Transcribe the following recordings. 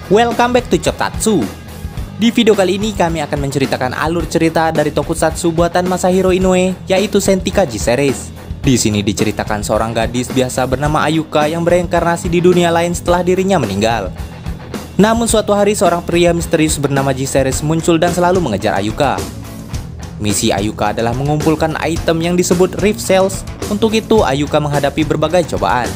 Welcome back to Chotatsu. Di video kali ini kami akan menceritakan alur cerita dari tokusatsu buatan Masahiro Inoue, yaitu Sentika G-Series. Di sini diceritakan seorang gadis biasa bernama Ayuka yang bereinkarnasi di dunia lain setelah dirinya meninggal. Namun suatu hari seorang pria misterius bernama G-Series muncul dan selalu mengejar Ayuka. Misi Ayuka adalah mengumpulkan item yang disebut Rift Cells. Untuk itu Ayuka menghadapi berbagai cobaan.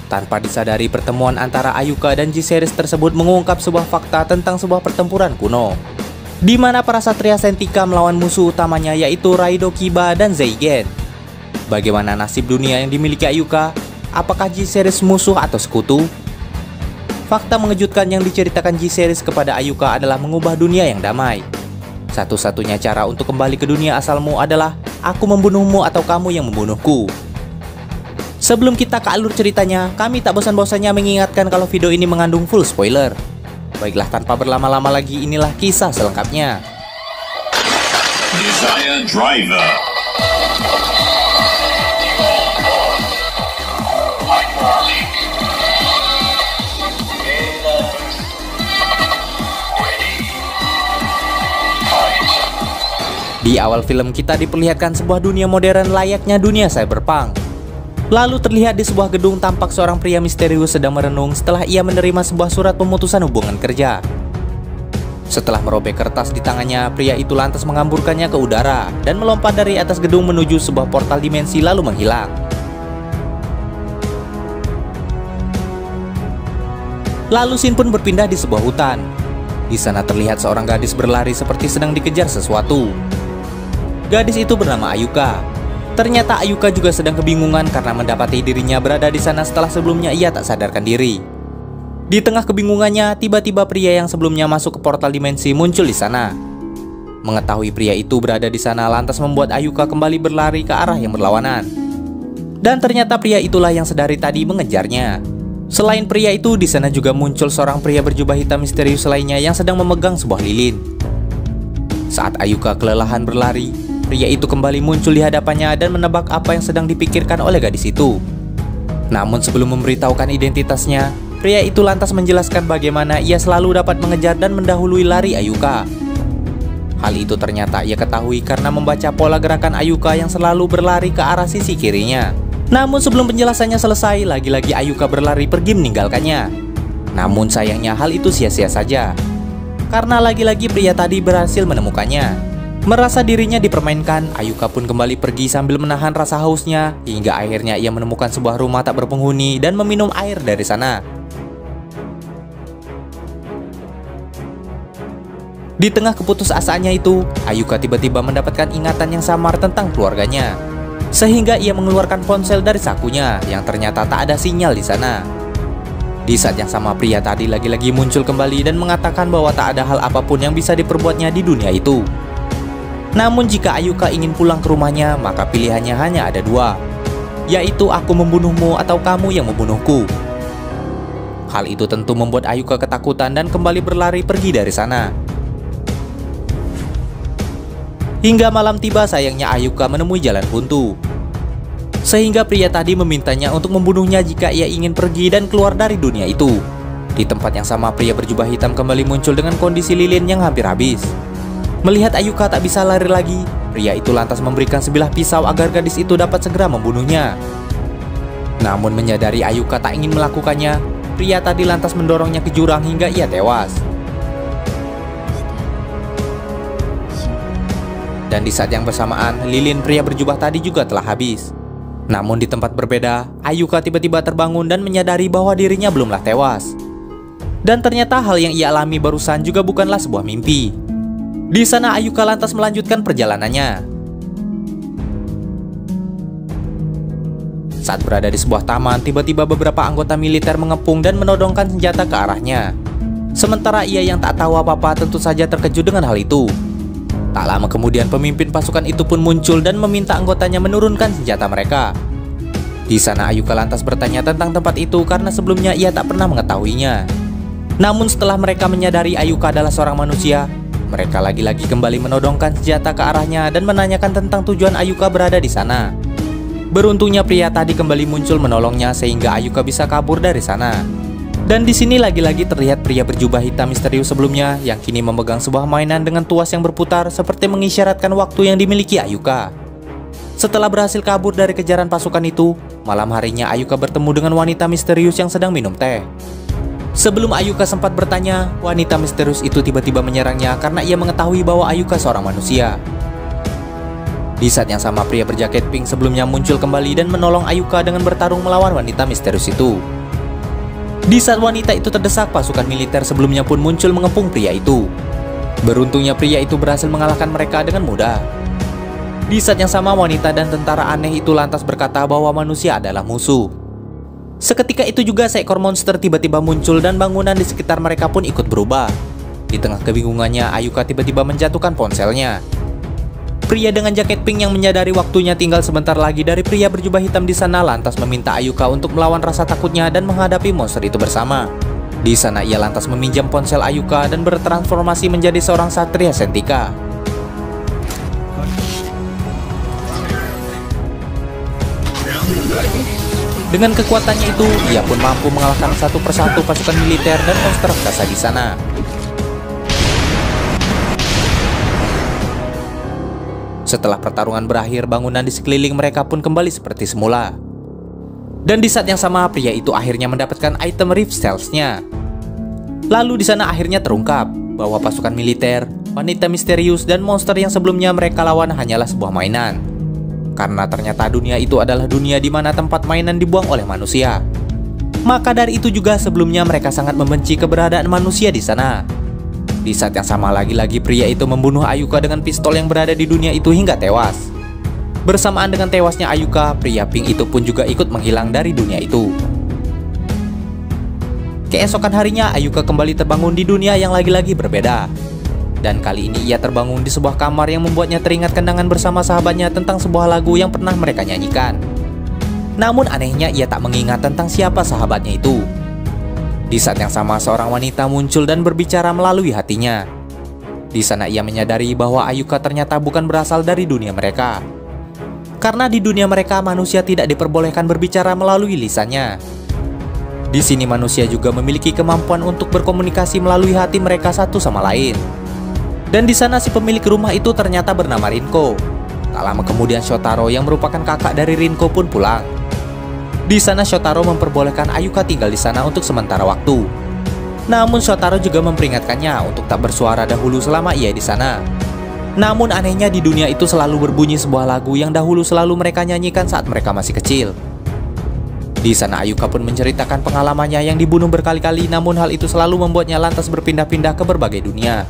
Tanpa disadari, pertemuan antara Ayuka dan G-Series tersebut mengungkap sebuah fakta tentang sebuah pertempuran kuno, di mana para satria Sentika melawan musuh utamanya yaitu Raido Kiba dan Zeigen. Bagaimana nasib dunia yang dimiliki Ayuka? Apakah G-Series musuh atau sekutu? Fakta mengejutkan yang diceritakan G-Series kepada Ayuka adalah mengubah dunia yang damai. Satu-satunya cara untuk kembali ke dunia asalmu adalah aku membunuhmu atau kamu yang membunuhku. Sebelum kita ke alur ceritanya, kami tak bosan-bosannya mengingatkan kalau video ini mengandung full spoiler. Baiklah, tanpa berlama-lama lagi, inilah kisah selengkapnya. Desire Driver. Di awal film kita diperlihatkan sebuah dunia modern layaknya dunia cyberpunk. Lalu terlihat di sebuah gedung tampak seorang pria misterius sedang merenung setelah ia menerima sebuah surat pemutusan hubungan kerja. Setelah merobek kertas di tangannya, pria itu lantas mengamburkannya ke udara dan melompat dari atas gedung menuju sebuah portal dimensi lalu menghilang. Lalu scene pun berpindah di sebuah hutan. Di sana terlihat seorang gadis berlari seperti sedang dikejar sesuatu. Gadis itu bernama Ayuka. Ternyata Ayuka juga sedang kebingungan karena mendapati dirinya berada di sana setelah sebelumnya ia tak sadarkan diri. Di tengah kebingungannya, tiba-tiba pria yang sebelumnya masuk ke portal dimensi muncul di sana. Mengetahui pria itu berada di sana lantas membuat Ayuka kembali berlari ke arah yang berlawanan. Dan ternyata pria itulah yang sedari tadi mengejarnya. Selain pria itu, di sana juga muncul seorang pria berjubah hitam misterius lainnya yang sedang memegang sebuah lilin. Saat Ayuka kelelahan berlari, pria itu kembali muncul di hadapannya dan menebak apa yang sedang dipikirkan oleh gadis itu. Namun sebelum memberitahukan identitasnya, pria itu lantas menjelaskan bagaimana ia selalu dapat mengejar dan mendahului lari Ayuka. Hal itu ternyata ia ketahui karena membaca pola gerakan Ayuka yang selalu berlari ke arah sisi kirinya. Namun sebelum penjelasannya selesai, lagi-lagi Ayuka berlari pergi meninggalkannya. Namun sayangnya hal itu sia-sia saja, karena lagi-lagi pria tadi berhasil menemukannya. Merasa dirinya dipermainkan, Ayuka pun kembali pergi sambil menahan rasa hausnya, hingga akhirnya ia menemukan sebuah rumah tak berpenghuni dan meminum air dari sana. Di tengah keputusasaannya itu, Ayuka tiba-tiba mendapatkan ingatan yang samar tentang keluarganya, sehingga ia mengeluarkan ponsel dari sakunya yang ternyata tak ada sinyal di sana. Di saat yang sama, pria tadi lagi-lagi muncul kembali dan mengatakan bahwa tak ada hal apapun yang bisa diperbuatnya di dunia itu. Namun jika Ayuka ingin pulang ke rumahnya, maka pilihannya hanya ada dua, yaitu aku membunuhmu atau kamu yang membunuhku. Hal itu tentu membuat Ayuka ketakutan dan kembali berlari pergi dari sana. Hingga malam tiba, sayangnya Ayuka menemui jalan buntu, sehingga pria tadi memintanya untuk membunuhnya jika ia ingin pergi dan keluar dari dunia itu. Di tempat yang sama, pria berjubah hitam kembali muncul dengan kondisi lilin yang hampir habis. Melihat Ayuka tak bisa lari lagi, pria itu lantas memberikan sebilah pisau agar gadis itu dapat segera membunuhnya. Namun menyadari Ayuka tak ingin melakukannya, pria tadi lantas mendorongnya ke jurang hingga ia tewas. Dan di saat yang bersamaan, lilin pria berjubah tadi juga telah habis. Namun di tempat berbeda, Ayuka tiba-tiba terbangun dan menyadari bahwa dirinya belumlah tewas. Dan ternyata hal yang ia alami barusan juga bukanlah sebuah mimpi. Di sana Ayuka lantas melanjutkan perjalanannya. Saat berada di sebuah taman, tiba-tiba beberapa anggota militer mengepung dan menodongkan senjata ke arahnya. Sementara ia yang tak tahu apa-apa tentu saja terkejut dengan hal itu. Tak lama kemudian pemimpin pasukan itu pun muncul dan meminta anggotanya menurunkan senjata mereka. Di sana Ayuka lantas bertanya tentang tempat itu karena sebelumnya ia tak pernah mengetahuinya. Namun setelah mereka menyadari Ayuka adalah seorang manusia, mereka lagi-lagi kembali menodongkan senjata ke arahnya dan menanyakan tentang tujuan Ayuka berada di sana. Beruntungnya pria tadi kembali muncul menolongnya sehingga Ayuka bisa kabur dari sana. Dan di sini lagi-lagi terlihat pria berjubah hitam misterius sebelumnya yang kini memegang sebuah mainan dengan tuas yang berputar seperti mengisyaratkan waktu yang dimiliki Ayuka. Setelah berhasil kabur dari kejaran pasukan itu, malam harinya Ayuka bertemu dengan wanita misterius yang sedang minum teh. Sebelum Ayuka sempat bertanya, wanita misterius itu tiba-tiba menyerangnya karena ia mengetahui bahwa Ayuka seorang manusia. Di saat yang sama, pria berjaket pink sebelumnya muncul kembali dan menolong Ayuka dengan bertarung melawan wanita misterius itu. Di saat wanita itu terdesak, pasukan militer sebelumnya pun muncul mengepung pria itu. Beruntungnya pria itu berhasil mengalahkan mereka dengan mudah. Di saat yang sama, wanita dan tentara aneh itu lantas berkata bahwa manusia adalah musuh. Seketika itu juga seekor monster tiba-tiba muncul dan bangunan di sekitar mereka pun ikut berubah. Di tengah kebingungannya, Ayuka tiba-tiba menjatuhkan ponselnya. Pria dengan jaket pink yang menyadari waktunya tinggal sebentar lagi dari pria berjubah hitam di sana lantas meminta Ayuka untuk melawan rasa takutnya dan menghadapi monster itu bersama. Di sana ia lantas meminjam ponsel Ayuka dan bertransformasi menjadi seorang satria Sentika. Dengan kekuatannya itu, ia pun mampu mengalahkan satu persatu pasukan militer dan monster raksasa di sana. Setelah pertarungan berakhir, bangunan di sekeliling mereka pun kembali seperti semula. Dan di saat yang sama, pria itu akhirnya mendapatkan item Rift Cells-nya. Lalu di sana akhirnya terungkap bahwa pasukan militer, wanita misterius, dan monster yang sebelumnya mereka lawan hanyalah sebuah mainan. Karena ternyata dunia itu adalah dunia di mana tempat mainan dibuang oleh manusia. Maka dari itu juga sebelumnya mereka sangat membenci keberadaan manusia di sana. Di saat yang sama lagi-lagi pria itu membunuh Ayuka dengan pistol yang berada di dunia itu hingga tewas. Bersamaan dengan tewasnya Ayuka, pria pink itu pun juga ikut menghilang dari dunia itu. Keesokan harinya Ayuka kembali terbangun di dunia yang lagi-lagi berbeda. Dan kali ini ia terbangun di sebuah kamar yang membuatnya teringat kenangan bersama sahabatnya tentang sebuah lagu yang pernah mereka nyanyikan. Namun anehnya ia tak mengingat tentang siapa sahabatnya itu. Di saat yang sama seorang wanita muncul dan berbicara melalui hatinya. Di sana ia menyadari bahwa Ayuka ternyata bukan berasal dari dunia mereka. Karena di dunia mereka manusia tidak diperbolehkan berbicara melalui lisannya. Di sini manusia juga memiliki kemampuan untuk berkomunikasi melalui hati mereka satu sama lain. Dan di sana si pemilik rumah itu ternyata bernama Rinko. Tak lama kemudian Shotaro yang merupakan kakak dari Rinko pun pulang. Di sana Shotaro memperbolehkan Ayuka tinggal di sana untuk sementara waktu. Namun Shotaro juga memperingatkannya untuk tak bersuara dahulu selama ia di sana. Namun anehnya di dunia itu selalu berbunyi sebuah lagu yang dahulu selalu mereka nyanyikan saat mereka masih kecil. Di sana Ayuka pun menceritakan pengalamannya yang dibunuh berkali-kali, namun hal itu selalu membuatnya lantas berpindah-pindah ke berbagai dunia.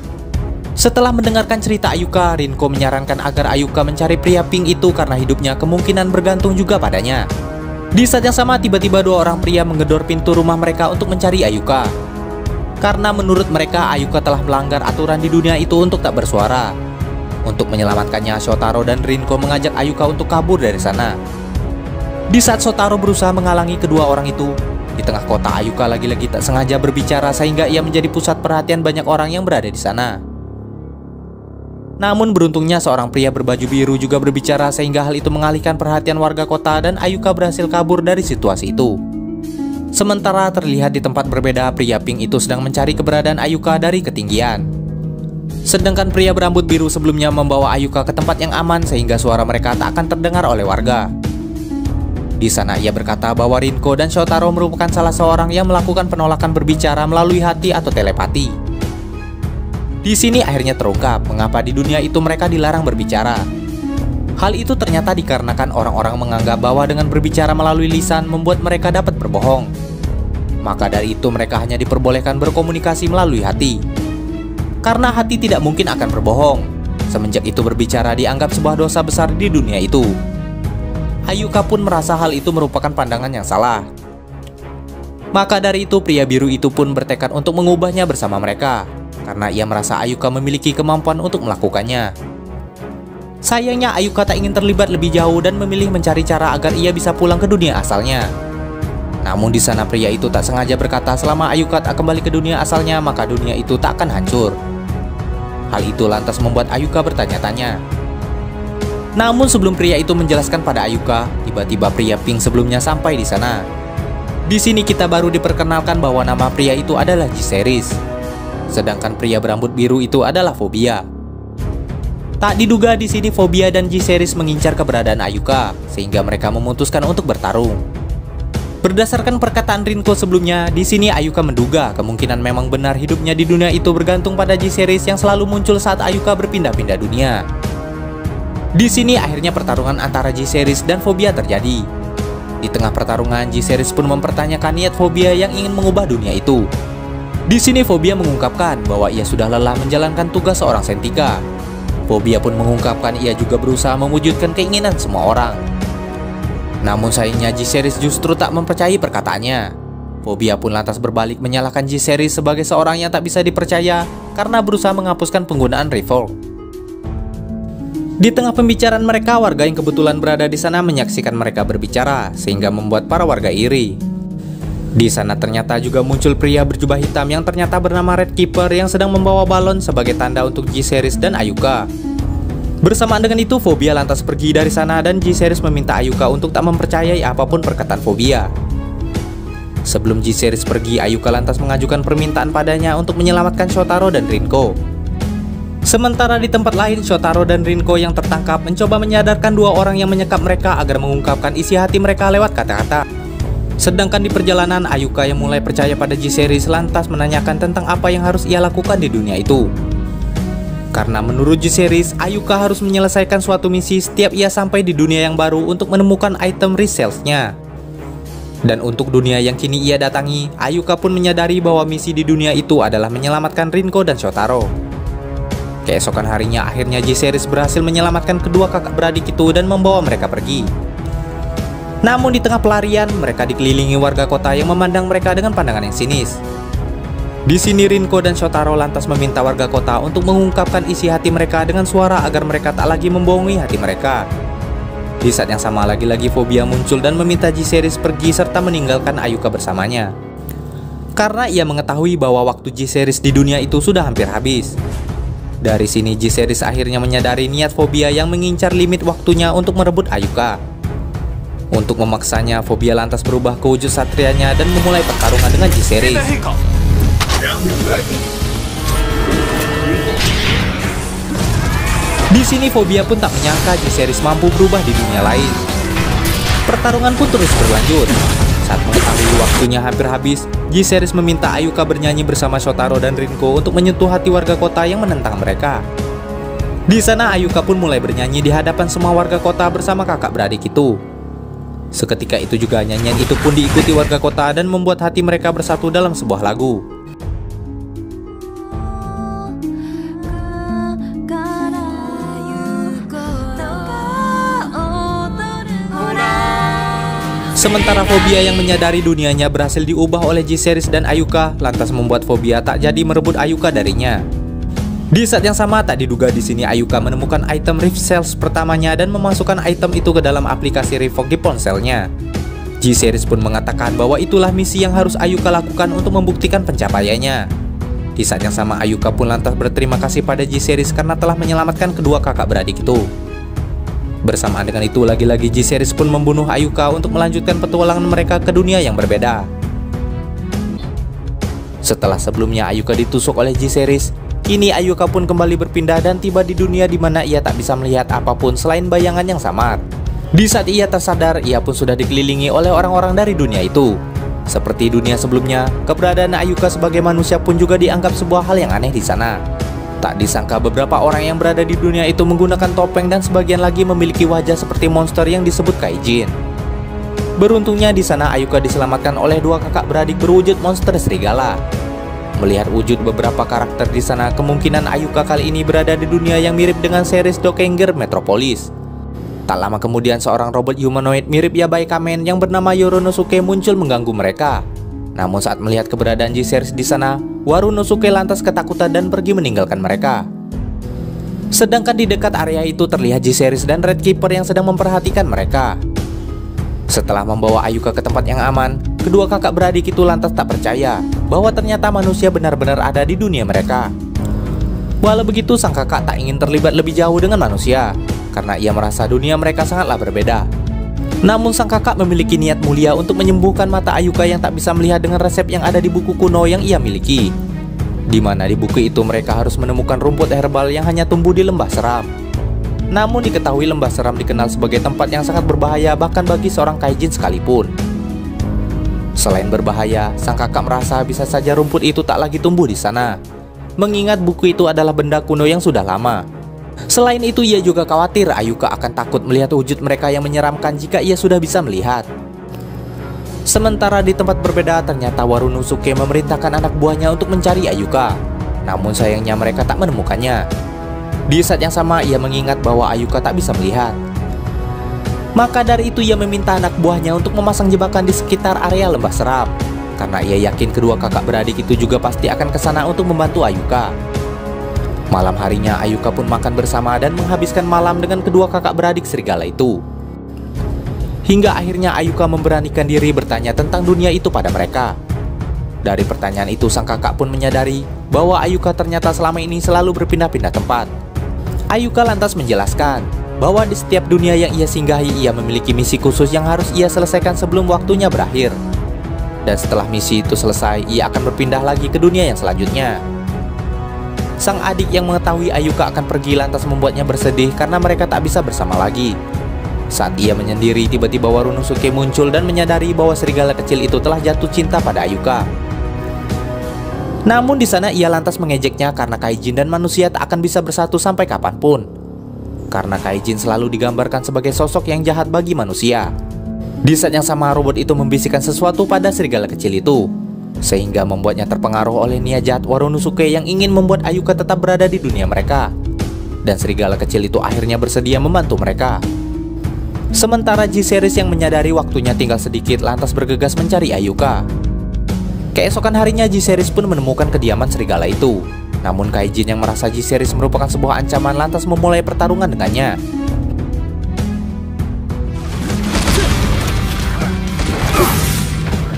Setelah mendengarkan cerita Ayuka, Rinko menyarankan agar Ayuka mencari pria pink itu karena hidupnya kemungkinan bergantung juga padanya. Di saat yang sama tiba-tiba dua orang pria menggedor pintu rumah mereka untuk mencari Ayuka. Karena menurut mereka Ayuka telah melanggar aturan di dunia itu untuk tak bersuara. Untuk menyelamatkannya, Shotaro dan Rinko mengajak Ayuka untuk kabur dari sana. Di saat Shotaro berusaha menghalangi kedua orang itu, di tengah kota Ayuka lagi-lagi tak sengaja berbicara sehingga ia menjadi pusat perhatian banyak orang yang berada di sana. Namun beruntungnya seorang pria berbaju biru juga berbicara sehingga hal itu mengalihkan perhatian warga kota dan Ayuka berhasil kabur dari situasi itu. Sementara terlihat di tempat berbeda, pria pink itu sedang mencari keberadaan Ayuka dari ketinggian. Sedangkan pria berambut biru sebelumnya membawa Ayuka ke tempat yang aman sehingga suara mereka tak akan terdengar oleh warga. Di sana ia berkata bahwa Rinko dan Shotaro merupakan salah seorang yang melakukan penolakan berbicara melalui hati atau telepati. Di sini akhirnya terungkap mengapa di dunia itu mereka dilarang berbicara. Hal itu ternyata dikarenakan orang-orang menganggap bahwa dengan berbicara melalui lisan membuat mereka dapat berbohong. Maka dari itu mereka hanya diperbolehkan berkomunikasi melalui hati. Karena hati tidak mungkin akan berbohong. Semenjak itu berbicara dianggap sebuah dosa besar di dunia itu. Ayuka pun merasa hal itu merupakan pandangan yang salah. Maka dari itu pria biru itu pun bertekad untuk mengubahnya bersama mereka. Karena ia merasa Ayuka memiliki kemampuan untuk melakukannya. Sayangnya Ayuka tak ingin terlibat lebih jauh dan memilih mencari cara agar ia bisa pulang ke dunia asalnya. Namun di sana pria itu tak sengaja berkata selama Ayuka tak kembali ke dunia asalnya maka dunia itu tak akan hancur. Hal itu lantas membuat Ayuka bertanya-tanya. Namun sebelum pria itu menjelaskan pada Ayuka, tiba-tiba pria pink sebelumnya sampai di sana. Di sini kita baru diperkenalkan bahwa nama pria itu adalah G-Series. Sedangkan pria berambut biru itu adalah Fobia. Tak diduga di sini Fobia dan G-Series mengincar keberadaan Ayuka, sehingga mereka memutuskan untuk bertarung. Berdasarkan perkataan Rinko sebelumnya, di sini Ayuka menduga kemungkinan memang benar hidupnya di dunia itu bergantung pada G-Series yang selalu muncul saat Ayuka berpindah-pindah dunia. Di sini akhirnya pertarungan antara G-Series dan Fobia terjadi. Di tengah pertarungan, G-Series pun mempertanyakan niat Fobia yang ingin mengubah dunia itu. Di sini Fobia mengungkapkan bahwa ia sudah lelah menjalankan tugas seorang Sentika. Fobia pun mengungkapkan ia juga berusaha mewujudkan keinginan semua orang. Namun sayangnya G-Series justru tak mempercayai perkataannya. Fobia pun lantas berbalik menyalahkan G-Series sebagai seorang yang tak bisa dipercaya karena berusaha menghapuskan penggunaan Revolve. Di tengah pembicaraan mereka, warga yang kebetulan berada di sana menyaksikan mereka berbicara, sehingga membuat para warga iri. Di sana ternyata juga muncul pria berjubah hitam yang ternyata bernama Red Keeper yang sedang membawa balon sebagai tanda untuk G-Series dan Ayuka. Bersamaan dengan itu, Fobia lantas pergi dari sana dan G-Series meminta Ayuka untuk tak mempercayai apapun perkataan Fobia. Sebelum G-Series pergi, Ayuka lantas mengajukan permintaan padanya untuk menyelamatkan Shotaro dan Rinko. Sementara di tempat lain, Shotaro dan Rinko yang tertangkap mencoba menyadarkan dua orang yang menyekap mereka agar mengungkapkan isi hati mereka lewat kata-kata. Sedangkan di perjalanan, Ayuka yang mulai percaya pada G-Series lantas menanyakan tentang apa yang harus ia lakukan di dunia itu. Karena menurut G-Series, Ayuka harus menyelesaikan suatu misi setiap ia sampai di dunia yang baru untuk menemukan item resales-nya. Dan untuk dunia yang kini ia datangi, Ayuka pun menyadari bahwa misi di dunia itu adalah menyelamatkan Rinko dan Shotaro. Keesokan harinya, akhirnya G-Series berhasil menyelamatkan kedua kakak beradik itu dan membawa mereka pergi. Namun di tengah pelarian, mereka dikelilingi warga kota yang memandang mereka dengan pandangan yang sinis. Di sini Rinko dan Shotaro lantas meminta warga kota untuk mengungkapkan isi hati mereka dengan suara agar mereka tak lagi membohongi hati mereka. Di saat yang sama lagi-lagi Fobia muncul dan meminta G-Series pergi serta meninggalkan Ayuka bersamanya. Karena ia mengetahui bahwa waktu G-Series di dunia itu sudah hampir habis. Dari sini G-Series akhirnya menyadari niat Fobia yang mengincar limit waktunya untuk merebut Ayuka. Untuk memaksanya, Fobia lantas berubah ke wujud satrianya dan memulai pertarungan dengan G-Series. Di sini Fobia pun tak menyangka G-Series mampu berubah di dunia lain. Pertarungan pun terus berlanjut. Saat mengetahui waktunya hampir habis, G-Series meminta Ayuka bernyanyi bersama Shotaro dan Rinko untuk menyentuh hati warga kota yang menentang mereka. Di sana Ayuka pun mulai bernyanyi di hadapan semua warga kota bersama kakak beradik itu. Seketika itu juga nyanyian itu pun diikuti warga kota dan membuat hati mereka bersatu dalam sebuah lagu. Sementara Fobia yang menyadari dunianya berhasil diubah oleh G-Series dan Ayuka, lantas membuat Fobia tak jadi merebut Ayuka darinya. Di saat yang sama, tak diduga di sini Ayuka menemukan item Rift Cells pertamanya dan memasukkan item itu ke dalam aplikasi Revoke di ponselnya. G-Series pun mengatakan bahwa itulah misi yang harus Ayuka lakukan untuk membuktikan pencapaiannya. Di saat yang sama, Ayuka pun lantas berterima kasih pada G-Series karena telah menyelamatkan kedua kakak beradik itu. Bersamaan dengan itu, lagi-lagi G-Series pun membunuh Ayuka untuk melanjutkan petualangan mereka ke dunia yang berbeda. Setelah sebelumnya Ayuka ditusuk oleh G-Series, kini Ayuka pun kembali berpindah dan tiba di dunia di mana ia tak bisa melihat apapun selain bayangan yang samar. Di saat ia tersadar, ia pun sudah dikelilingi oleh orang-orang dari dunia itu. Seperti dunia sebelumnya, keberadaan Ayuka sebagai manusia pun juga dianggap sebuah hal yang aneh di sana. Tak disangka beberapa orang yang berada di dunia itu menggunakan topeng dan sebagian lagi memiliki wajah seperti monster yang disebut Kaijin. Beruntungnya di sana Ayuka diselamatkan oleh dua kakak beradik berwujud monster serigala. Melihat wujud beberapa karakter di sana, kemungkinan Ayuka kali ini berada di dunia yang mirip dengan series Doppelganger Metropolis. Tak lama kemudian seorang robot humanoid mirip Yabai Kamen yang bernama Yoronosuke muncul mengganggu mereka. Namun saat melihat keberadaan G-Series di sana, Warunosuke lantas ketakutan dan pergi meninggalkan mereka. Sedangkan di dekat area itu terlihat G-Series dan Red Keeper yang sedang memperhatikan mereka. Setelah membawa Ayuka ke tempat yang aman, kedua kakak beradik itu lantas tak percaya bahwa ternyata manusia benar-benar ada di dunia mereka. Walau begitu, sang kakak tak ingin terlibat lebih jauh dengan manusia. karena ia merasa dunia mereka sangatlah berbeda. Namun sang kakak memiliki niat mulia untuk menyembuhkan mata Ayuka yang tak bisa melihat dengan resep yang ada di buku kuno yang ia miliki. Di mana di buku itu mereka harus menemukan rumput herbal yang hanya tumbuh di lembah seram. Namun diketahui lembah seram dikenal sebagai tempat yang sangat berbahaya bahkan bagi seorang kaijin sekalipun. Selain berbahaya, sang kakak merasa bisa saja rumput itu tak lagi tumbuh di sana, mengingat buku itu adalah benda kuno yang sudah lama. Selain itu, ia juga khawatir Ayuka akan takut melihat wujud mereka yang menyeramkan jika ia sudah bisa melihat. Sementara di tempat berbeda, ternyata Warunosuke memerintahkan anak buahnya untuk mencari Ayuka. Namun sayangnya mereka tak menemukannya. Di saat yang sama, ia mengingat bahwa Ayuka tak bisa melihat. Maka dari itu ia meminta anak buahnya untuk memasang jebakan di sekitar area lembah seram, karena ia yakin kedua kakak beradik itu juga pasti akan ke sana untuk membantu Ayuka. Malam harinya Ayuka pun makan bersama dan menghabiskan malam dengan kedua kakak beradik serigala itu. Hingga akhirnya Ayuka memberanikan diri bertanya tentang dunia itu pada mereka. Dari pertanyaan itu sang kakak pun menyadari bahwa Ayuka ternyata selama ini selalu berpindah-pindah tempat. Ayuka lantas menjelaskan bahwa di setiap dunia yang ia singgahi ia memiliki misi khusus yang harus ia selesaikan sebelum waktunya berakhir. Dan setelah misi itu selesai, ia akan berpindah lagi ke dunia yang selanjutnya. Sang adik yang mengetahui Ayuka akan pergi lantas membuatnya bersedih karena mereka tak bisa bersama lagi. Saat ia menyendiri, tiba-tiba Warunosuke muncul dan menyadari bahwa serigala kecil itu telah jatuh cinta pada Ayuka. Namun di sana ia lantas mengejeknya karena kaijin dan manusia tak akan bisa bersatu sampai kapanpun. Karena kaijin selalu digambarkan sebagai sosok yang jahat bagi manusia. Di saat yang sama, robot itu membisikkan sesuatu pada serigala kecil itu, sehingga membuatnya terpengaruh oleh niat jahat Warunosuke yang ingin membuat Ayuka tetap berada di dunia mereka. Dan serigala kecil itu akhirnya bersedia membantu mereka. Sementara J-Series yang menyadari waktunya tinggal sedikit lantas bergegas mencari Ayuka. Keesokan harinya J-Series pun menemukan kediaman serigala itu. Namun kaijin yang merasa J-Series merupakan sebuah ancaman lantas memulai pertarungan dengannya.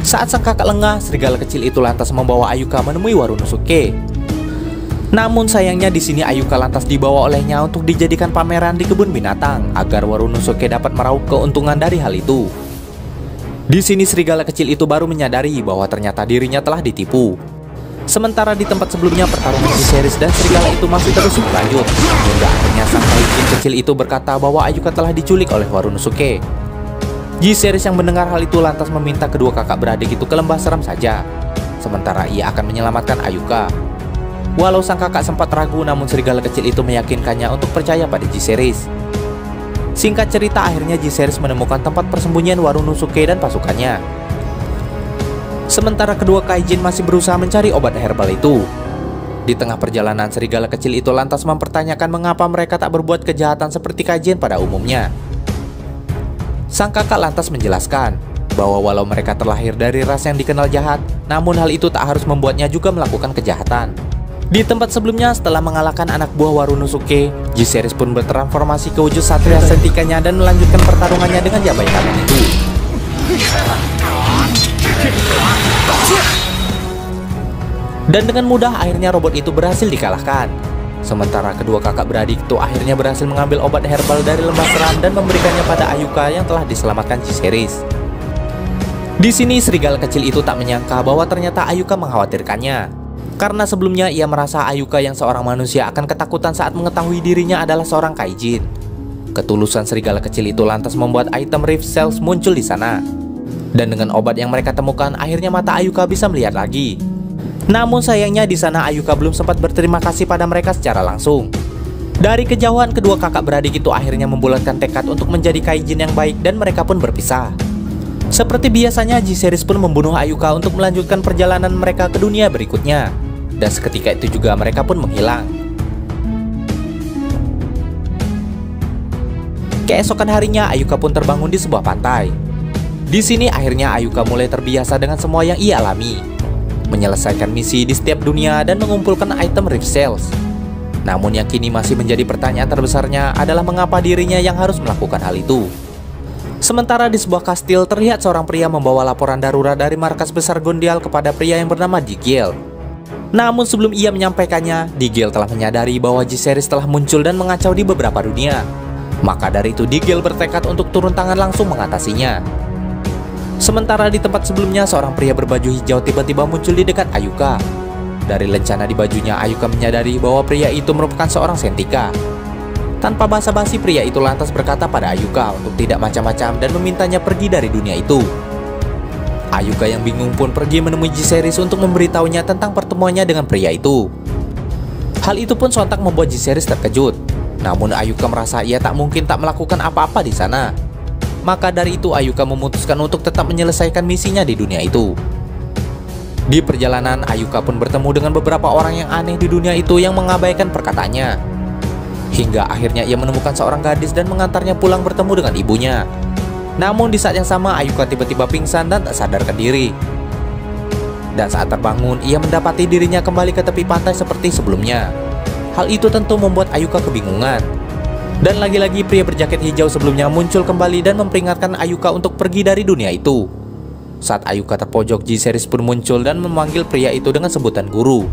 Saat sang kakak lengah, serigala kecil itu lantas membawa Ayuka menemui Warunosuke. Namun sayangnya di sini Ayuka lantas dibawa olehnya untuk dijadikan pameran di kebun binatang agar Warunosuke dapat meraup keuntungan dari hal itu. Di sini serigala kecil itu baru menyadari bahwa ternyata dirinya telah ditipu. Sementara di tempat sebelumnya pertarungan J-Series dan serigala itu masih terus berlanjut, hingga akhirnya sang kaijin kecil itu berkata bahwa Ayuka telah diculik oleh Warunosuke. J-Series yang mendengar hal itu lantas meminta kedua kakak beradik itu ke lembah seram saja, sementara ia akan menyelamatkan Ayuka. Walau sang kakak sempat ragu, namun serigala kecil itu meyakinkannya untuk percaya pada J-Series. Singkat cerita, akhirnya J-Series menemukan tempat persembunyian Warunosuke dan pasukannya. Sementara kedua kaijin masih berusaha mencari obat herbal itu. Di tengah perjalanan, serigala kecil itu lantas mempertanyakan mengapa mereka tak berbuat kejahatan seperti kaijin pada umumnya. Sang kakak lantas menjelaskan bahwa walau mereka terlahir dari ras yang dikenal jahat, namun hal itu tak harus membuatnya juga melakukan kejahatan. Di tempat sebelumnya, setelah mengalahkan anak buah Warunosuke, J-Series pun bertransformasi ke wujud satria sentikanya dan melanjutkan pertarungannya dengan Yabai Kamen itu. Dan dengan mudah akhirnya robot itu berhasil dikalahkan. Sementara kedua kakak beradik itu akhirnya berhasil mengambil obat herbal dari lembah seram dan memberikannya pada Ayuka yang telah diselamatkan J-Series. Di sini serigala kecil itu tak menyangka bahwa ternyata Ayuka mengkhawatirkannya. Karena sebelumnya ia merasa Ayuka yang seorang manusia akan ketakutan saat mengetahui dirinya adalah seorang kaijin. Ketulusan serigala kecil itu lantas membuat item Rift Cells muncul di sana. Dan dengan obat yang mereka temukan, akhirnya mata Ayuka bisa melihat lagi. Namun sayangnya di sana Ayuka belum sempat berterima kasih pada mereka secara langsung. Dari kejauhan, kedua kakak beradik itu akhirnya membulatkan tekad untuk menjadi kaijin yang baik dan mereka pun berpisah. Seperti biasanya, J-Series pun membunuh Ayuka untuk melanjutkan perjalanan mereka ke dunia berikutnya. Dan seketika itu juga mereka pun menghilang. Keesokan harinya Ayuka pun terbangun di sebuah pantai. Di sini akhirnya Ayuka mulai terbiasa dengan semua yang ia alami, menyelesaikan misi di setiap dunia dan mengumpulkan item Rift Cells. Namun yang kini masih menjadi pertanyaan terbesarnya adalah mengapa dirinya yang harus melakukan hal itu. Sementara di sebuah kastil terlihat seorang pria membawa laporan darurat dari markas besar Gondial kepada pria yang bernama Digel. Namun sebelum ia menyampaikannya, Digel telah menyadari bahwa J-Series telah muncul dan mengacau di beberapa dunia. Maka dari itu Digel bertekad untuk turun tangan langsung mengatasinya. Sementara di tempat sebelumnya, seorang pria berbaju hijau tiba-tiba muncul di dekat Ayuka. Dari lencana di bajunya, Ayuka menyadari bahwa pria itu merupakan seorang Sentika. Tanpa basa-basi, pria itu lantas berkata pada Ayuka untuk tidak macam-macam dan memintanya pergi dari dunia itu. Ayuka yang bingung pun pergi menemui J-Series untuk memberitahunya tentang pertemuannya dengan pria itu. Hal itu pun sontak membuat J-Series terkejut. Namun Ayuka merasa ia tak mungkin tak melakukan apa-apa di sana. Maka dari itu Ayuka memutuskan untuk tetap menyelesaikan misinya di dunia itu. Di perjalanan, Ayuka pun bertemu dengan beberapa orang yang aneh di dunia itu yang mengabaikan perkataannya. Hingga akhirnya ia menemukan seorang gadis dan mengantarnya pulang bertemu dengan ibunya. Namun di saat yang sama Ayuka tiba-tiba pingsan dan tak sadarkan diri. Dan saat terbangun, ia mendapati dirinya kembali ke tepi pantai seperti sebelumnya. Hal itu tentu membuat Ayuka kebingungan. Dan lagi-lagi pria berjaket hijau sebelumnya muncul kembali dan memperingatkan Ayuka untuk pergi dari dunia itu. Saat Ayuka terpojok, J-Series pun muncul dan memanggil pria itu dengan sebutan guru.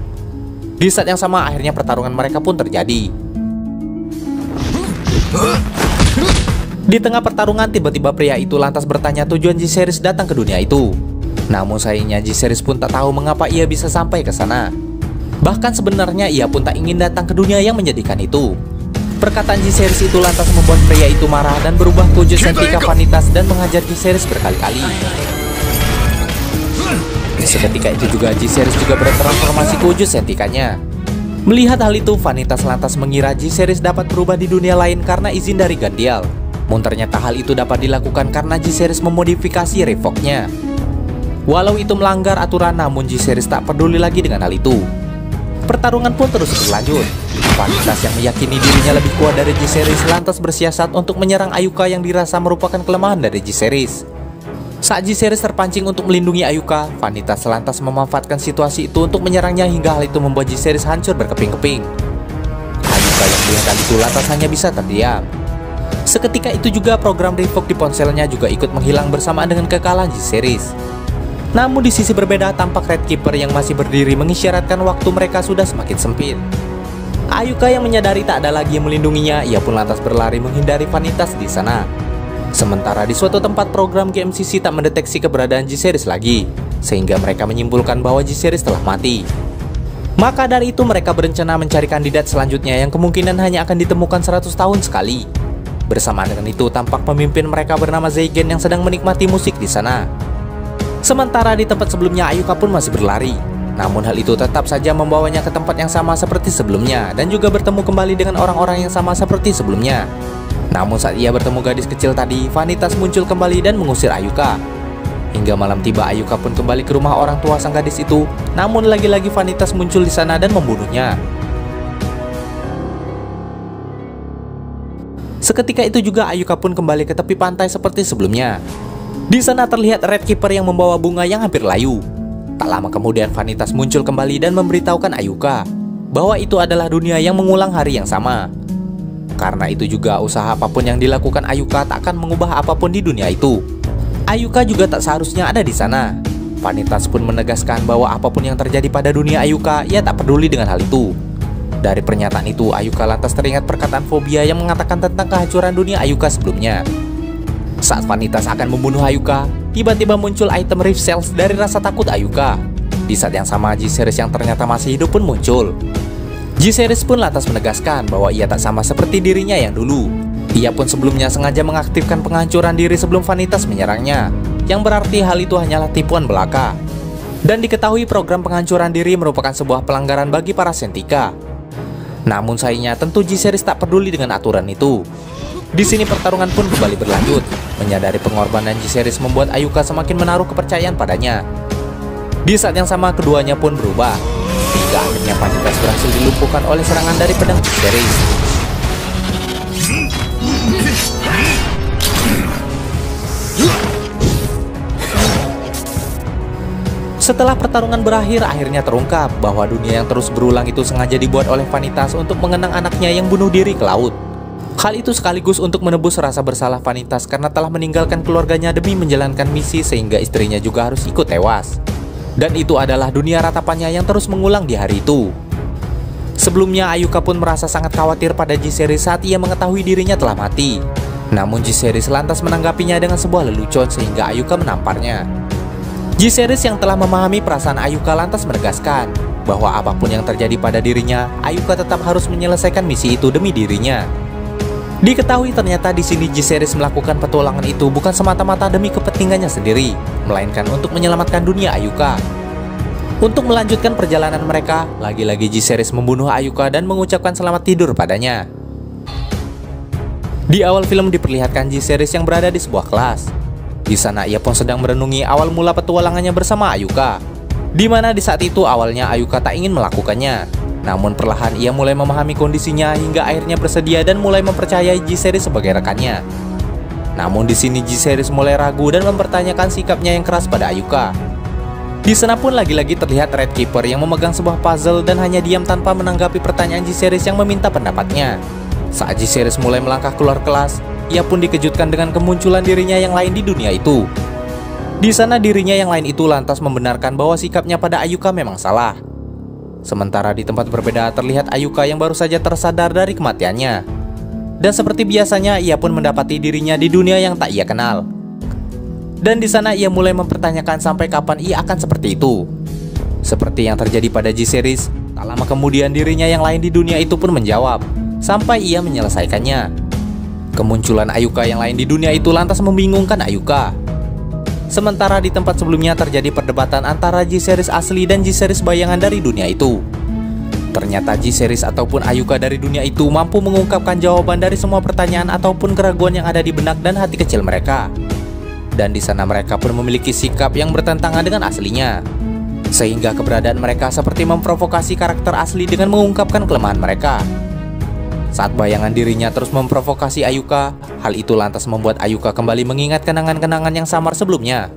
Di saat yang sama akhirnya pertarungan mereka pun terjadi. Di tengah pertarungan tiba-tiba pria itu lantas bertanya tujuan J-Series datang ke dunia itu. Namun sayangnya J-Series pun tak tahu mengapa ia bisa sampai ke sana. Bahkan sebenarnya ia pun tak ingin datang ke dunia yang menyedihkan itu. Perkataan J-Series itu lantas membuat pria itu marah dan berubah ke wujud Sentika Vanitas dan menghajar J-Series berkali-kali. Seketika itu juga J-Series juga bertransformasi ke wujud Sentikanya. Melihat hal itu, Vanitas lantas mengira J-Series dapat berubah di dunia lain karena izin dari Gandial. Ternyata hal itu dapat dilakukan karena J-Series memodifikasi Revok-nya. Walau itu melanggar aturan, namun J-Series tak peduli lagi dengan hal itu. Pertarungan pun terus berlanjut. Vanitas yang meyakini dirinya lebih kuat dari J-Series lantas bersiasat untuk menyerang Ayuka yang dirasa merupakan kelemahan dari J-Series. Saat J-Series terpancing untuk melindungi Ayuka, Vanitas lantas memanfaatkan situasi itu untuk menyerangnya hingga hal itu membuat J-Series hancur berkeping-keping. Ayuka yang melihat hal itu lantas hanya bisa terdiam. Seketika itu juga program Revok di ponselnya juga ikut menghilang bersamaan dengan kekalahan J-Series. Namun di sisi berbeda, tampak Red Keeper yang masih berdiri mengisyaratkan waktu mereka sudah semakin sempit. Ayuka yang menyadari tak ada lagi yang melindunginya, ia pun lantas berlari menghindari Vanitas di sana. Sementara di suatu tempat program GMCC tak mendeteksi keberadaan J-Series lagi, sehingga mereka menyimpulkan bahwa J-Series telah mati. Maka dari itu mereka berencana mencari kandidat selanjutnya yang kemungkinan hanya akan ditemukan 100 tahun sekali. Bersamaan dengan itu, tampak pemimpin mereka bernama Zeigen yang sedang menikmati musik di sana. Sementara di tempat sebelumnya Ayuka pun masih berlari. Namun hal itu tetap saja membawanya ke tempat yang sama seperti sebelumnya dan juga bertemu kembali dengan orang-orang yang sama seperti sebelumnya. Namun saat ia bertemu gadis kecil tadi, Vanitas muncul kembali dan mengusir Ayuka. Hingga malam tiba, Ayuka pun kembali ke rumah orang tua sang gadis itu. Namun lagi-lagi Vanitas muncul di sana dan membunuhnya. Seketika itu juga Ayuka pun kembali ke tepi pantai seperti sebelumnya. Di sana terlihat Red Keeper yang membawa bunga yang hampir layu. Tak lama kemudian Vanitas muncul kembali dan memberitahukan Ayuka bahwa itu adalah dunia yang mengulang hari yang sama. Karena itu juga usaha apapun yang dilakukan Ayuka tak akan mengubah apapun di dunia itu. Ayuka juga tak seharusnya ada di sana. Vanitas pun menegaskan bahwa apapun yang terjadi pada dunia Ayuka, ia tak peduli dengan hal itu. Dari pernyataan itu, Ayuka lantas teringat perkataan Fobia yang mengatakan tentang kehancuran dunia Ayuka sebelumnya. Saat Vanitas akan membunuh Ayuka, tiba-tiba muncul item Rift Cells dari rasa takut Ayuka. Di saat yang sama, J-Series yang ternyata masih hidup pun muncul. J-Series pun lantas menegaskan bahwa ia tak sama seperti dirinya yang dulu. Ia pun sebelumnya sengaja mengaktifkan penghancuran diri sebelum Vanitas menyerangnya, yang berarti hal itu hanyalah tipuan belaka. Dan diketahui program penghancuran diri merupakan sebuah pelanggaran bagi para Sentika. Namun sayangnya tentu J-Series tak peduli dengan aturan itu. Di sini pertarungan pun kembali berlanjut. Menyadari pengorbanan J-Series membuat Ayuka semakin menaruh kepercayaan padanya. Di saat yang sama keduanya pun berubah. Hingga akhirnya Vanitas berhasil dilumpuhkan oleh serangan dari pedang J-Series. Setelah pertarungan berakhir, akhirnya terungkap bahwa dunia yang terus berulang itu sengaja dibuat oleh Vanitas untuk mengenang anaknya yang bunuh diri ke laut. Hal itu sekaligus untuk menebus rasa bersalah Vanitas karena telah meninggalkan keluarganya demi menjalankan misi sehingga istrinya juga harus ikut tewas. Dan itu adalah dunia ratapannya yang terus mengulang di hari itu. Sebelumnya Ayuka pun merasa sangat khawatir pada J-Series saat ia mengetahui dirinya telah mati. Namun J-Series lantas menanggapinya dengan sebuah lelucon sehingga Ayuka menamparnya. J-Series yang telah memahami perasaan Ayuka lantas menegaskan bahwa apapun yang terjadi pada dirinya, Ayuka tetap harus menyelesaikan misi itu demi dirinya. Diketahui ternyata di sini J-Series melakukan petualangan itu bukan semata-mata demi kepentingannya sendiri, melainkan untuk menyelamatkan dunia Ayuka. Untuk melanjutkan perjalanan mereka, lagi-lagi J-Series membunuh Ayuka dan mengucapkan selamat tidur padanya. Di awal film diperlihatkan J-Series yang berada di sebuah kelas. Di sana ia pun sedang merenungi awal mula petualangannya bersama Ayuka, di mana di saat itu awalnya Ayuka tak ingin melakukannya. Namun perlahan ia mulai memahami kondisinya hingga akhirnya bersedia dan mulai mempercayai J-Series sebagai rekannya. Namun di sini J-Series mulai ragu dan mempertanyakan sikapnya yang keras pada Ayuka. Di sana pun lagi-lagi terlihat Red Keeper yang memegang sebuah puzzle dan hanya diam tanpa menanggapi pertanyaan J-Series yang meminta pendapatnya. Saat J-Series mulai melangkah keluar kelas, ia pun dikejutkan dengan kemunculan dirinya yang lain di dunia itu. Di sana dirinya yang lain itu lantas membenarkan bahwa sikapnya pada Ayuka memang salah. Sementara di tempat berbeda terlihat Ayuka yang baru saja tersadar dari kematiannya. Dan seperti biasanya ia pun mendapati dirinya di dunia yang tak ia kenal. Dan di sana ia mulai mempertanyakan sampai kapan ia akan seperti itu. Seperti yang terjadi pada J-Series, tak lama kemudian dirinya yang lain di dunia itu pun menjawab, sampai ia menyelesaikannya. Kemunculan Ayuka yang lain di dunia itu lantas membingungkan Ayuka. Sementara di tempat sebelumnya terjadi perdebatan antara J-Series asli dan J-Series bayangan dari dunia itu. Ternyata J-Series ataupun Ayuka dari dunia itu mampu mengungkapkan jawaban dari semua pertanyaan ataupun keraguan yang ada di benak dan hati kecil mereka. Dan di sana mereka pun memiliki sikap yang bertentangan dengan aslinya. Sehingga keberadaan mereka seperti memprovokasi karakter asli dengan mengungkapkan kelemahan mereka. Saat bayangan dirinya terus memprovokasi Ayuka, hal itu lantas membuat Ayuka kembali mengingat kenangan-kenangan yang samar sebelumnya.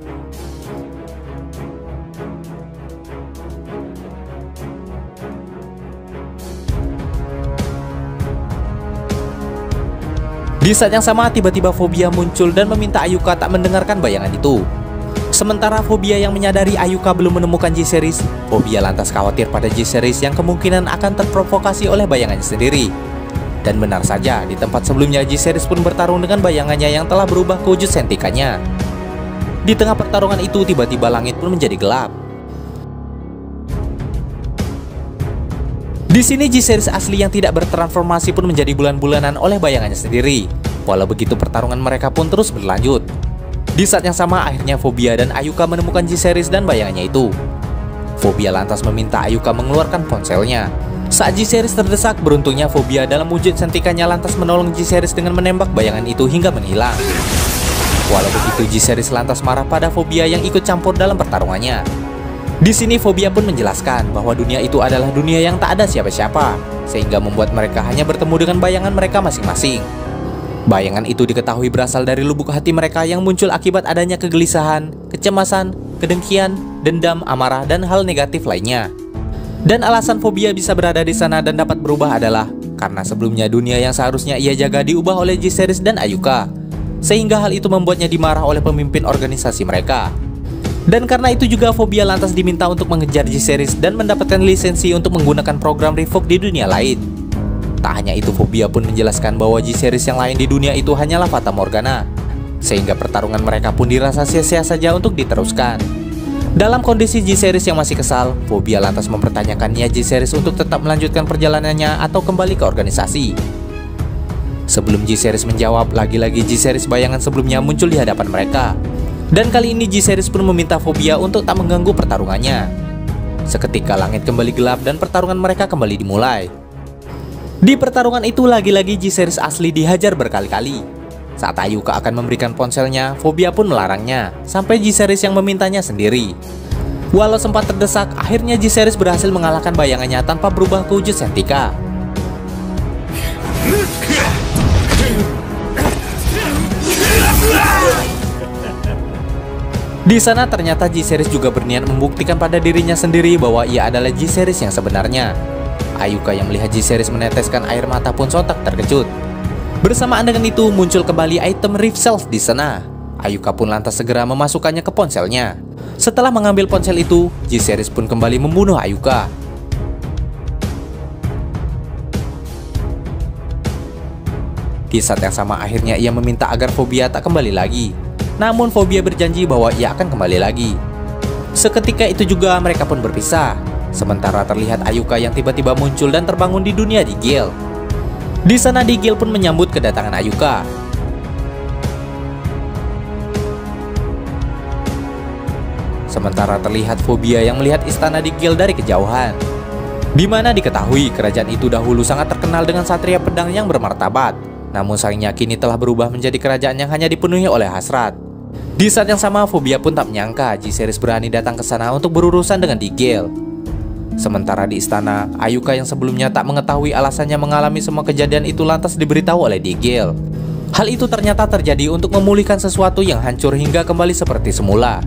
Di saat yang sama, tiba-tiba Fobia muncul dan meminta Ayuka tak mendengarkan bayangan itu. Sementara Fobia yang menyadari Ayuka belum menemukan J-Series, Fobia lantas khawatir pada J-Series yang kemungkinan akan terprovokasi oleh bayangannya sendiri. Dan benar saja, di tempat sebelumnya J-Series pun bertarung dengan bayangannya yang telah berubah ke wujud Sentikanya. Di tengah pertarungan itu tiba-tiba langit pun menjadi gelap. Di sini J-Series asli yang tidak bertransformasi pun menjadi bulan-bulanan oleh bayangannya sendiri. Walau begitu pertarungan mereka pun terus berlanjut. Di saat yang sama akhirnya Fobia dan Ayuka menemukan J-Series dan bayangannya itu. Fobia lantas meminta Ayuka mengeluarkan ponselnya. Saat J-Series terdesak, beruntungnya Fobia dalam wujud Sentikanya lantas menolong J-Series dengan menembak bayangan itu hingga menghilang. Walau begitu J-Series lantas marah pada Fobia yang ikut campur dalam pertarungannya. Di sini Fobia pun menjelaskan bahwa dunia itu adalah dunia yang tak ada siapa-siapa, sehingga membuat mereka hanya bertemu dengan bayangan mereka masing-masing. Bayangan itu diketahui berasal dari lubuk hati mereka yang muncul akibat adanya kegelisahan, kecemasan, kedengkian, dendam, amarah, dan hal negatif lainnya. Dan alasan Fobia bisa berada di sana dan dapat berubah adalah karena sebelumnya dunia yang seharusnya ia jaga diubah oleh J-Series dan Ayuka, sehingga hal itu membuatnya dimarah oleh pemimpin organisasi mereka. Dan karena itu juga Fobia lantas diminta untuk mengejar J-Series dan mendapatkan lisensi untuk menggunakan program Revoke di dunia lain. Tak hanya itu, Fobia pun menjelaskan bahwa J-Series yang lain di dunia itu hanyalah Fata Morgana, sehingga pertarungan mereka pun dirasa sia-sia saja untuk diteruskan. Dalam kondisi J-Series yang masih kesal, Fobia lantas mempertanyakan niat J-Series untuk tetap melanjutkan perjalanannya atau kembali ke organisasi. Sebelum J-Series menjawab, lagi-lagi J-Series bayangan sebelumnya muncul di hadapan mereka. Dan kali ini J-Series pun meminta Fobia untuk tak mengganggu pertarungannya. Seketika langit kembali gelap dan pertarungan mereka kembali dimulai. Di pertarungan itu lagi-lagi J-Series asli dihajar berkali-kali. Saat Ayuka akan memberikan ponselnya, Fobia pun melarangnya, sampai J-Series yang memintanya sendiri. Walau sempat terdesak, akhirnya J-Series berhasil mengalahkan bayangannya tanpa berubah ke wujud Sentika. Di sana ternyata J-Series juga berniat membuktikan pada dirinya sendiri bahwa ia adalah J-Series yang sebenarnya. Ayuka yang melihat J-Series meneteskan air mata pun sontak terkejut. Bersamaan dengan itu muncul kembali item Rift Self di sana. Ayuka pun lantas segera memasukkannya ke ponselnya. Setelah mengambil ponsel itu, J-Series pun kembali membunuh Ayuka. Di saat yang sama akhirnya ia meminta agar Fobia tak kembali lagi. Namun Fobia berjanji bahwa ia akan kembali lagi. Seketika itu juga mereka pun berpisah. Sementara terlihat Ayuka yang tiba-tiba muncul dan terbangun di dunia Digil. Di sana Digil pun menyambut kedatangan Ayuka. Sementara terlihat Fobia yang melihat istana Digil dari kejauhan, di mana diketahui kerajaan itu dahulu sangat terkenal dengan satria pedang yang bermartabat. Namun sayangnya kini telah berubah menjadi kerajaan yang hanya dipenuhi oleh hasrat. Di saat yang sama Fobia pun tak menyangka G-Series berani datang ke sana untuk berurusan dengan Digil. Sementara di istana, Ayuka yang sebelumnya tak mengetahui alasannya mengalami semua kejadian itu lantas diberitahu oleh Digil. Hal itu ternyata terjadi untuk memulihkan sesuatu yang hancur hingga kembali seperti semula.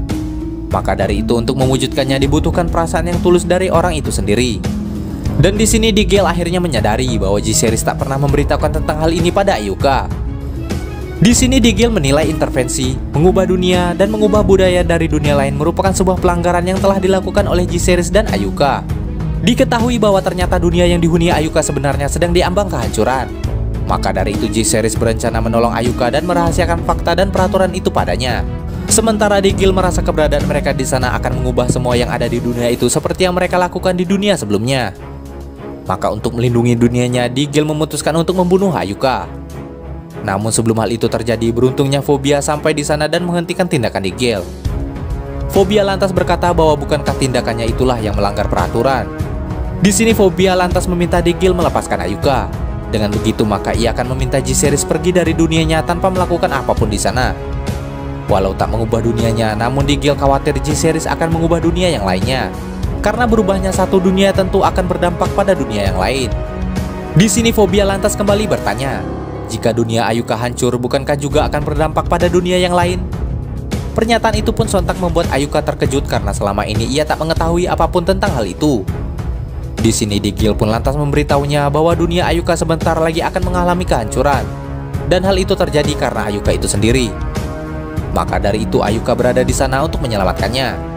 Maka dari itu untuk mewujudkannya dibutuhkan perasaan yang tulus dari orang itu sendiri. Dan di sini Digil akhirnya menyadari bahwa G-Series tak pernah memberitahukan tentang hal ini pada Ayuka. Di sini Digil menilai intervensi, mengubah dunia, dan mengubah budaya dari dunia lain merupakan sebuah pelanggaran yang telah dilakukan oleh G-Series dan Ayuka. Diketahui bahwa ternyata dunia yang dihuni Ayuka sebenarnya sedang diambang kehancuran. Maka dari itu G-Series berencana menolong Ayuka dan merahasiakan fakta dan peraturan itu padanya. Sementara Digil merasa keberadaan mereka di sana akan mengubah semua yang ada di dunia itu seperti yang mereka lakukan di dunia sebelumnya. Maka untuk melindungi dunianya, Digil memutuskan untuk membunuh Ayuka. Namun sebelum hal itu terjadi, beruntungnya Fobia sampai di sana dan menghentikan tindakan Digil. Fobia lantas berkata bahwa bukankah tindakannya itulah yang melanggar peraturan. Di sini Fobia lantas meminta Digil melepaskan Ayuka. Dengan begitu maka ia akan meminta G-Series pergi dari dunianya tanpa melakukan apapun di sana. Walau tak mengubah dunianya, namun Digil khawatir G-Series akan mengubah dunia yang lainnya. Karena berubahnya satu dunia tentu akan berdampak pada dunia yang lain. Di sini Fobia lantas kembali bertanya, jika dunia Ayuka hancur, bukankah juga akan berdampak pada dunia yang lain? Pernyataan itu pun sontak membuat Ayuka terkejut karena selama ini ia tak mengetahui apapun tentang hal itu. Di sini Digil pun lantas memberitahunya bahwa dunia Ayuka sebentar lagi akan mengalami kehancuran. Dan hal itu terjadi karena Ayuka itu sendiri. Maka dari itu Ayuka berada di sana untuk menyelamatkannya.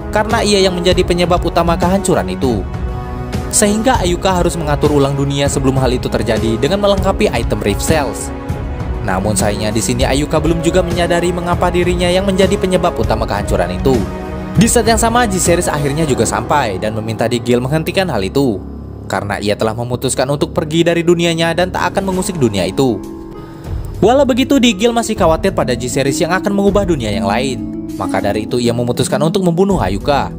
Karena ia yang menjadi penyebab utama kehancuran itu. Sehingga Ayuka harus mengatur ulang dunia sebelum hal itu terjadi dengan melengkapi item Rift Cells. Namun sayangnya di sini Ayuka belum juga menyadari mengapa dirinya yang menjadi penyebab utama kehancuran itu. Di saat yang sama G-Series akhirnya juga sampai dan meminta Digil menghentikan hal itu. Karena ia telah memutuskan untuk pergi dari dunianya dan tak akan mengusik dunia itu. Walau begitu Digil masih khawatir pada G-Series yang akan mengubah dunia yang lain. Maka dari itu ia memutuskan untuk membunuh Ayuka.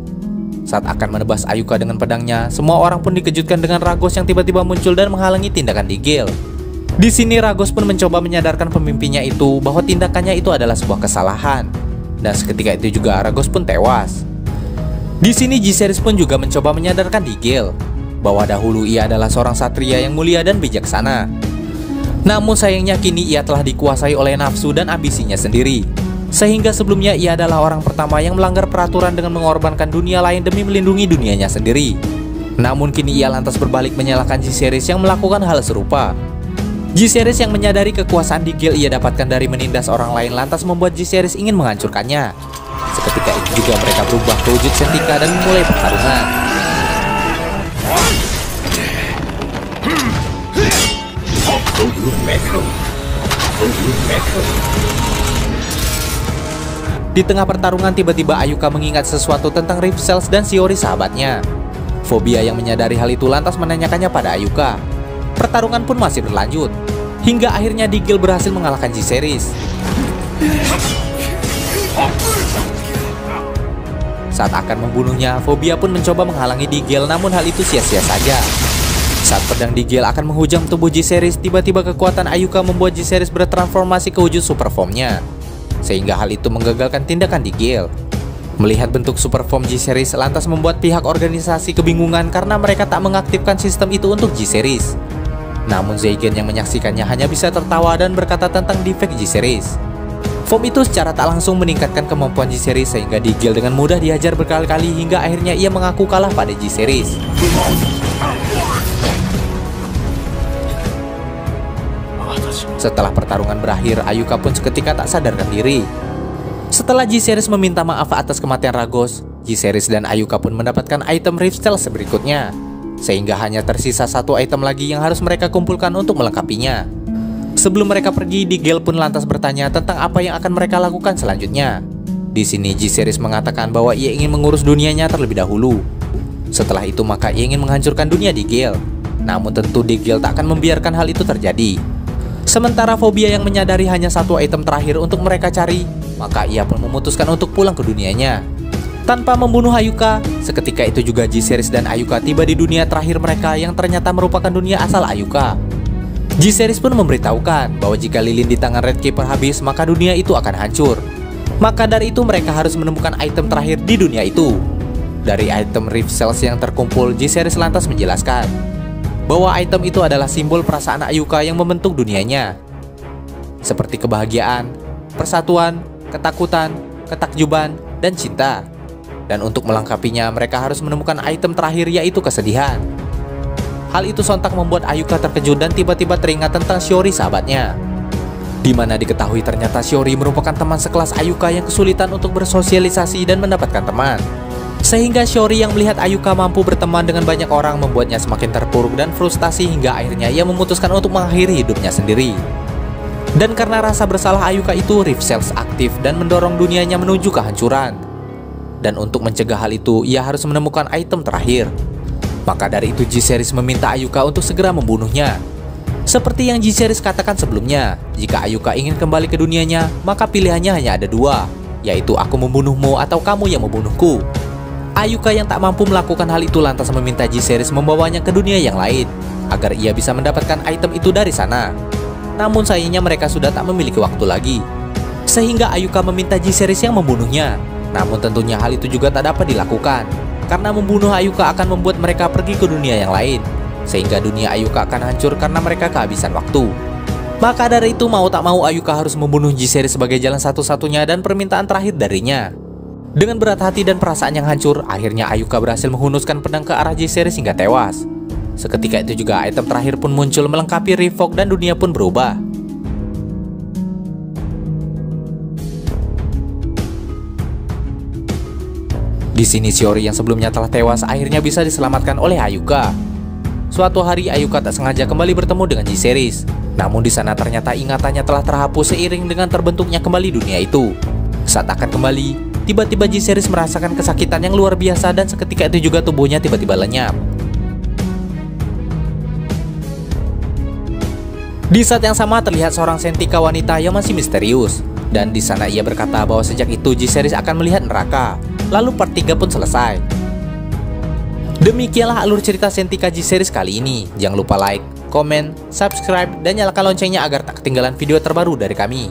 Saat akan menebas Ayuka dengan pedangnya, semua orang pun dikejutkan dengan Ragos yang tiba-tiba muncul dan menghalangi tindakan Digil. Di sini Ragos pun mencoba menyadarkan pemimpinnya itu bahwa tindakannya itu adalah sebuah kesalahan. Dan seketika itu juga Ragos pun tewas. Di sini G-Series pun juga mencoba menyadarkan Digil bahwa dahulu ia adalah seorang satria yang mulia dan bijaksana. Namun sayangnya kini ia telah dikuasai oleh nafsu dan ambisinya sendiri. Sehingga sebelumnya ia adalah orang pertama yang melanggar peraturan dengan mengorbankan dunia lain demi melindungi dunianya sendiri. Namun kini ia lantas berbalik menyalahkan G-Series yang melakukan hal serupa. G-Series yang menyadari kekuasaan Digil ia dapatkan dari menindas orang lain lantas membuat G-Series ingin menghancurkannya. Seketika itu juga mereka berubah ke wujud Sentika dan memulai pertarungan. Di tengah pertarungan tiba-tiba Ayuka mengingat sesuatu tentang Rift Cells dan Shiori sahabatnya. Fobia yang menyadari hal itu lantas menanyakannya pada Ayuka. Pertarungan pun masih berlanjut, hingga akhirnya Digil berhasil mengalahkan G-Series. Saat akan membunuhnya, Fobia pun mencoba menghalangi Digil, namun hal itu sia-sia saja. Saat pedang Digil akan menghujam tubuh G-Series, tiba-tiba kekuatan Ayuka membuat G-Series bertransformasi ke wujud super formnya. Sehingga hal itu menggagalkan tindakan Digil. Melihat bentuk super form G-Series lantas membuat pihak organisasi kebingungan karena mereka tak mengaktifkan sistem itu untuk G-Series. Namun Zeigen yang menyaksikannya hanya bisa tertawa dan berkata tentang defect G-Series. Form itu secara tak langsung meningkatkan kemampuan G-Series sehingga Digil dengan mudah dihajar berkali-kali hingga akhirnya ia mengaku kalah pada G-Series. Setelah pertarungan berakhir, Ayuka pun seketika tak sadarkan diri. Setelah G-Series meminta maaf atas kematian Ragos, G-Series dan Ayuka pun mendapatkan item Rift Cells berikutnya. Sehingga hanya tersisa satu item lagi yang harus mereka kumpulkan untuk melengkapinya. Sebelum mereka pergi, Digel pun lantas bertanya tentang apa yang akan mereka lakukan selanjutnya. Di sini G-Series mengatakan bahwa ia ingin mengurus dunianya terlebih dahulu. Setelah itu maka ia ingin menghancurkan dunia Digel. Namun tentu Digel tak akan membiarkan hal itu terjadi. Sementara Fobia yang menyadari hanya satu item terakhir untuk mereka cari, maka ia pun memutuskan untuk pulang ke dunianya. Tanpa membunuh Ayuka, seketika itu juga G-Series dan Ayuka tiba di dunia terakhir mereka yang ternyata merupakan dunia asal Ayuka. G-Series pun memberitahukan bahwa jika lilin di tangan Red Keeper habis, maka dunia itu akan hancur. Maka dari itu mereka harus menemukan item terakhir di dunia itu. Dari item Rift Cells yang terkumpul, G-Series lantas menjelaskan bahwa item itu adalah simbol perasaan Ayuka yang membentuk dunianya, seperti kebahagiaan, persatuan, ketakutan, ketakjuban, dan cinta. Dan untuk melengkapinya, mereka harus menemukan item terakhir, yaitu kesedihan. Hal itu sontak membuat Ayuka terkejut dan tiba-tiba teringat tentang Shiori, sahabatnya, di mana diketahui ternyata Shiori merupakan teman sekelas Ayuka yang kesulitan untuk bersosialisasi dan mendapatkan teman. Sehingga Shiori yang melihat Ayuka mampu berteman dengan banyak orang membuatnya semakin terpuruk dan frustasi hingga akhirnya ia memutuskan untuk mengakhiri hidupnya sendiri. Dan karena rasa bersalah Ayuka itu, Rift Cells aktif dan mendorong dunianya menuju kehancuran. Dan untuk mencegah hal itu, ia harus menemukan item terakhir. Maka dari itu G-Series meminta Ayuka untuk segera membunuhnya. Seperti yang G-Series katakan sebelumnya, jika Ayuka ingin kembali ke dunianya, maka pilihannya hanya ada dua, yaitu aku membunuhmu atau kamu yang membunuhku. Ayuka yang tak mampu melakukan hal itu lantas meminta G-Series membawanya ke dunia yang lain, agar ia bisa mendapatkan item itu dari sana. Namun sayangnya mereka sudah tak memiliki waktu lagi. Sehingga Ayuka meminta G-Series yang membunuhnya. Namun tentunya hal itu juga tak dapat dilakukan, karena membunuh Ayuka akan membuat mereka pergi ke dunia yang lain, sehingga dunia Ayuka akan hancur karena mereka kehabisan waktu. Maka dari itu mau tak mau Ayuka harus membunuh G-Series sebagai jalan satu-satunya dan permintaan terakhir darinya. Dengan berat hati dan perasaan yang hancur, akhirnya Ayuka berhasil menghunuskan pedang ke arah G-Series hingga tewas. Seketika itu juga item terakhir pun muncul melengkapi Revok dan dunia pun berubah. Di sini Shiori yang sebelumnya telah tewas akhirnya bisa diselamatkan oleh Ayuka. Suatu hari Ayuka tak sengaja kembali bertemu dengan G-Series. Namun di sana ternyata ingatannya telah terhapus seiring dengan terbentuknya kembali dunia itu. Saat akan kembali, tiba-tiba G-Series merasakan kesakitan yang luar biasa dan seketika itu juga tubuhnya tiba-tiba lenyap. Di saat yang sama terlihat seorang Sentika wanita yang masih misterius. Dan di sana ia berkata bahwa sejak itu G-Series akan melihat neraka. Lalu part 3 pun selesai. Demikianlah alur cerita Sentika G-Series kali ini. Jangan lupa like, komen, subscribe, dan nyalakan loncengnya agar tak ketinggalan video terbaru dari kami.